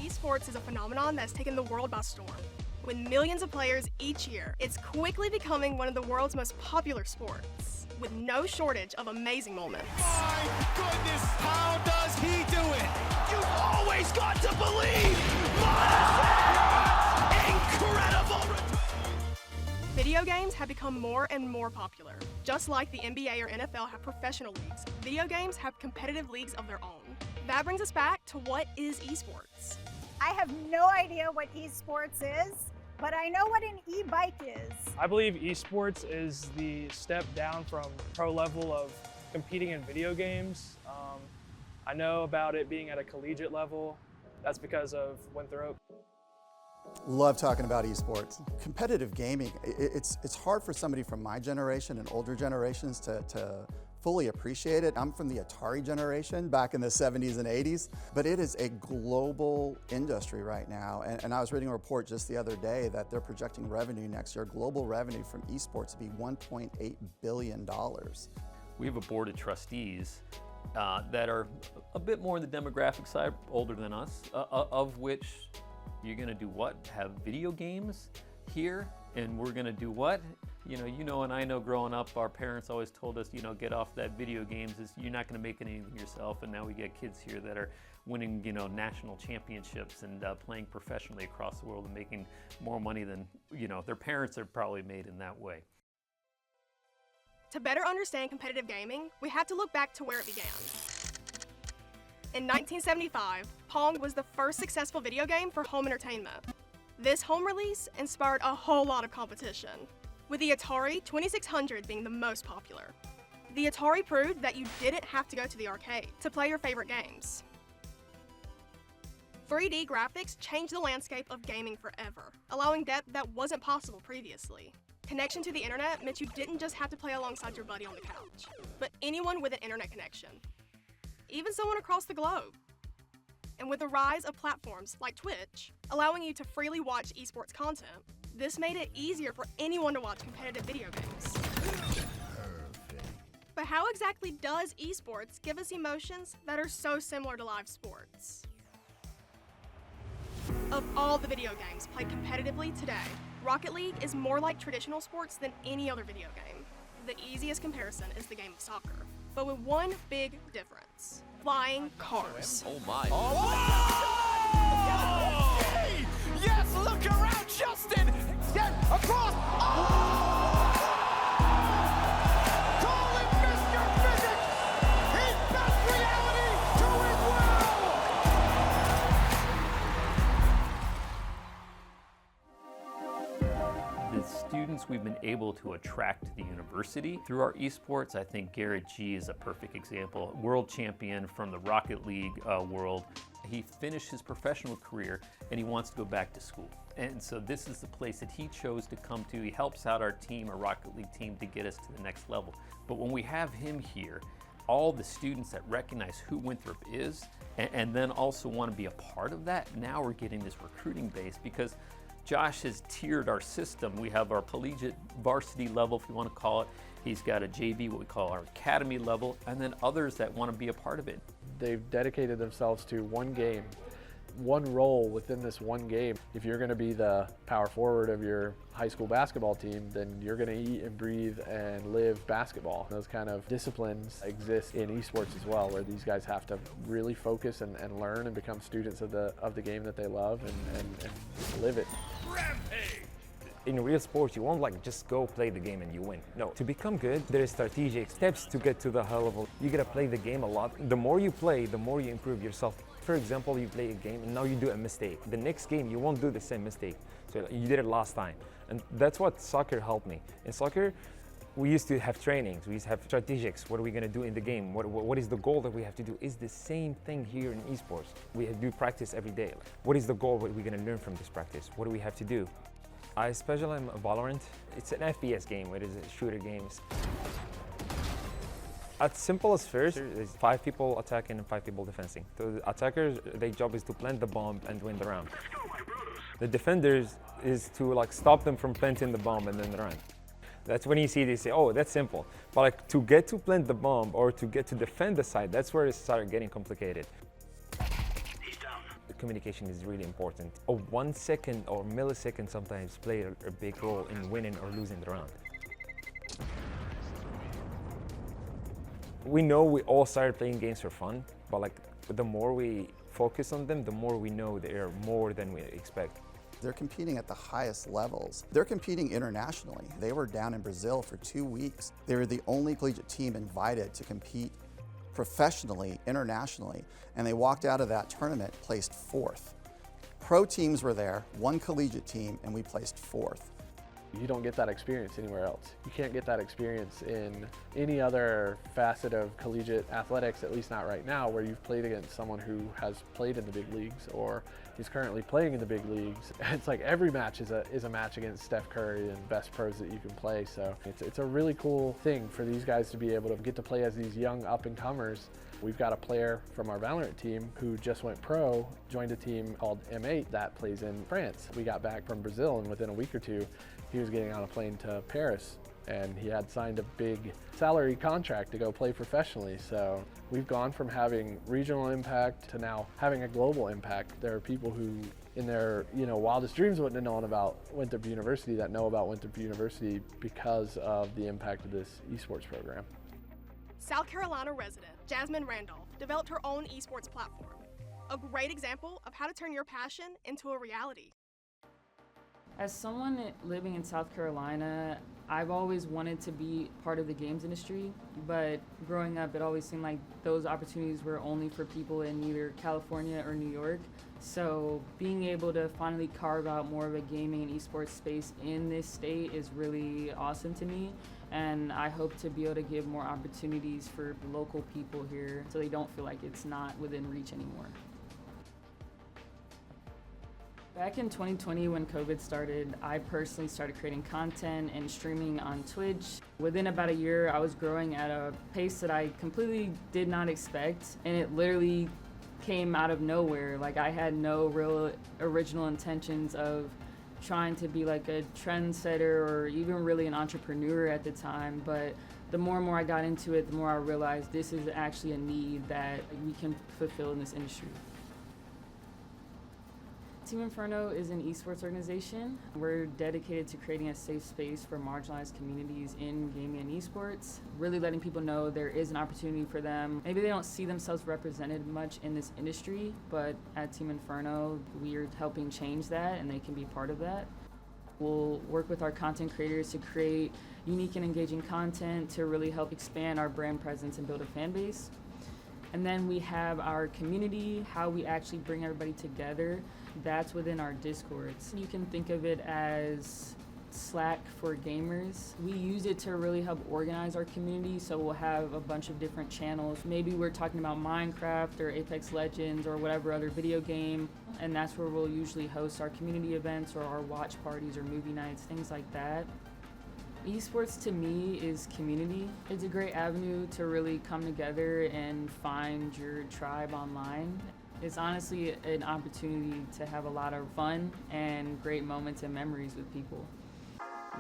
Esports is a phenomenon that's taken the world by storm. With millions of players each year, it's quickly becoming one of the world's most popular sports, with no shortage of amazing moments. My goodness, how does he do it? You've always got to believe! Incredible! Video games have become more and more popular. Just like the NBA or NFL have professional leagues, video games have competitive leagues of their own. That brings us back to what is esports. I have no idea what esports is, but I know what an e-bike is. I believe esports is the step down from pro level of competing in video games. I know about it being at a collegiate level. That's because of Winthrop. Love talking about esports. Competitive gaming, it's hard for somebody from my generation and older generations to fully appreciate it. I'm from the Atari generation back in the 70s and 80s, but it is a global industry right now. And I was reading a report just the other day that they're projecting revenue next year, global revenue from esports to be $1.8 billion. We have a board of trustees that are a bit more in the demographic side, older than us, of which you're gonna do what? Have video games here? And we're gonna do what? You know, and I know growing up, our parents always told us, get off that video games, you're not gonna make anything yourself. And now we get kids here that are winning, national championships and playing professionally across the world and making more money than, their parents have probably made in that way. To better understand competitive gaming, we have to look back to where it began. In 1975, Pong was the first successful video game for home entertainment. This home release inspired a whole lot of competition, with the Atari 2600 being the most popular. The Atari proved that you didn't have to go to the arcade to play your favorite games. 3D graphics changed the landscape of gaming forever, allowing depth that wasn't possible previously. Connection to the internet meant you didn't just have to play alongside your buddy on the couch, but anyone with an internet connection, even someone across the globe. And with the rise of platforms like Twitch, allowing you to freely watch esports content, this made it easier for anyone to watch competitive video games. But how exactly does esports give us emotions that are so similar to live sports? Of all the video games played competitively today, Rocket League is more like traditional sports than any other video game. The easiest comparison is the game of soccer, but with one big difference: flying cars. Oh my. Oh! Hey! Yes, look around, Justin! Get across! Oh! Call him Mr. Physics! He best reality to his The students we've been able to attract to the university through our esports, I think Garrett G is a perfect example. World champion from the Rocket League world. He finished his professional career and he wants to go back to school. And so this is the place that he chose to come to. He helps out our team, our Rocket League team, to get us to the next level. But when we have him here, all the students that recognize who Winthrop is and then also want to be a part of that, now we're getting this recruiting base because Josh has tiered our system. We have our collegiate varsity level, if you want to call it. He's got a JV, what we call our academy level, and then others that want to be a part of it. They've dedicated themselves to one game, one role within this one game. If you're going to be the power forward of your high school basketball team, then you're going to eat and breathe and live basketball. Those kind of disciplines exist in esports as well, where these guys have to really focus and learn and become students of the game that they love and live it. In real sports, you won't just go play the game and you win. No, to become good, there is strategic steps to get to the high level. You gotta play the game a lot. The more you play, the more you improve yourself. For example, you play a game and now you do a mistake. The next game, you won't do the same mistake. So you did it last time. And that's what soccer helped me. In soccer, we used to have trainings, we used to have strategics. What are we gonna do in the game? What is the goal that we have to do? It's the same thing here in esports. We do practice every day. What is the goal? What are we gonna learn from this practice? What do we have to do? I specialize in Valorant. It's an FPS game, it is a shooter game. At simplest first, there's 5 people attacking and 5 people defending. So the attackers, their job is to plant the bomb and win the round. The defenders is to stop them from planting the bomb and then run. That's when you see they say, oh, that's simple. But to get to plant the bomb or to get to defend the site, that's where it started getting complicated. communication is really important. A 1 second or millisecond sometimes play a big role in winning or losing the round. We know we all started playing games for fun, but like the more we focus on them, the more we know they are more than we expect. They're competing at the highest levels. They're competing internationally. They were down in Brazil for 2 weeks. They were the only collegiate team invited to compete professionally, internationally, and they walked out of that tournament placed 4th. Pro teams were there, 1 collegiate team, and we placed 4th. You don't get that experience anywhere else. You can't get that experience in any other facet of collegiate athletics, at least not right now, where you've played against someone who has played in the big leagues or is currently playing in the big leagues. It's like every match is a match against Steph Curry and best pros that you can play. So it's a really cool thing for these guys to be able to get to play as these young up-and-comers. We've got a player from our Valorant team who just went pro, joined a team called M8 that plays in France. We got back from Brazil, and within a week or two, he was getting on a plane to Paris, and he had signed a big salary contract to go play professionally. So we've gone from having regional impact to now having a global impact. There are people who in their wildest dreams wouldn't have known about Winthrop University that know about Winthrop University because of the impact of this esports program. South Carolina resident Jasmine Randolph developed her own esports platform. A great example of how to turn your passion into a reality. As someone living in South Carolina, I've always wanted to be part of the games industry, but growing up, it always seemed like those opportunities were only for people in either California or New York. So being able to finally carve out more of a gaming and esports space in this state is really awesome to me. And I hope to be able to give more opportunities for local people here so they don't feel like it's not within reach anymore. Back in 2020 when COVID started, I personally started creating content and streaming on Twitch. Within about a year, I was growing at a pace that I completely did not expect, and it literally came out of nowhere. Like, I had no real original intentions of trying to be like a trendsetter or even really an entrepreneur at the time, but the more and more I got into it, the more I realized this is actually a need that we can fulfill in this industry. Team Inferno is an esports organization. We're dedicated to creating a safe space for marginalized communities in gaming and esports, really letting people know there is an opportunity for them. Maybe they don't see themselves represented much in this industry, but at Team Inferno, we are helping change that and they can be part of that. We'll work with our content creators to create unique and engaging content to really help expand our brand presence and build a fan base. And then we have our community, how we actually bring everybody together. That's within our Discords. You can think of it as Slack for gamers. We use it to really help organize our community, so we'll have a bunch of different channels. Maybe we're talking about Minecraft or Apex Legends or whatever other video game, and that's where we'll usually host our community events or our watch parties or movie nights, things like that. Esports to me is community. It's a great avenue to really come together and find your tribe online. It's honestly an opportunity to have a lot of fun and great moments and memories with people.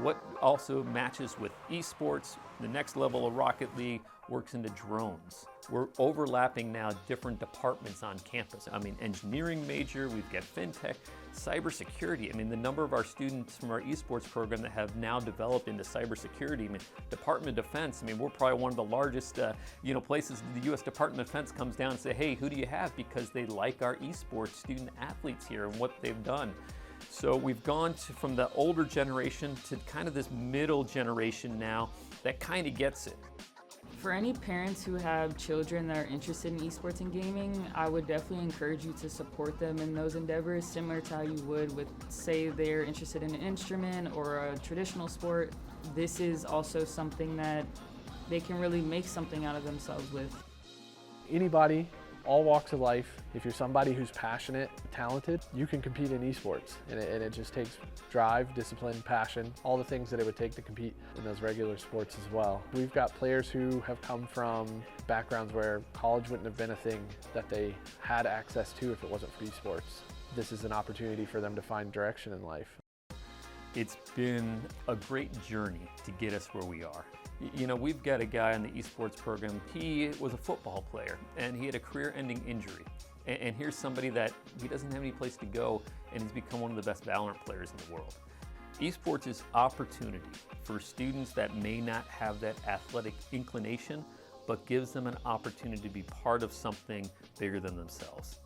What also matches with esports, the next level of Rocket League, works into drones. We're overlapping now different departments on campus. I mean, engineering major, we've got fintech, cybersecurity. I mean, the number of our students from our esports program that have now developed into cybersecurity. I mean, Department of Defense, I mean, we're probably one of the largest places the U.S. Department of Defense comes down and say, hey, who do you have? Because they like our esports student athletes here and what they've done. So we've gone from the older generation to kind of this middle generation now that kind of gets it. For any parents who have children that are interested in esports and gaming, I would definitely encourage you to support them in those endeavors, similar to how you would with, say, they're interested in an instrument or a traditional sport. This is also something that they can really make something out of themselves with. Anybody, all walks of life, if you're somebody who's passionate, talented, you can compete in esports. And it just takes drive, discipline, passion, all the things that it would take to compete in those regular sports as well. We've got players who have come from backgrounds where college wouldn't have been a thing that they had access to if it wasn't for esports. This is an opportunity for them to find direction in life. It's been a great journey to get us where we are. You know, we've got a guy on the esports program, he was a football player and he had a career-ending injury. And here's somebody that he doesn't have any place to go, and he's become one of the best Valorant players in the world. Esports is opportunity for students that may not have that athletic inclination, but gives them an opportunity to be part of something bigger than themselves.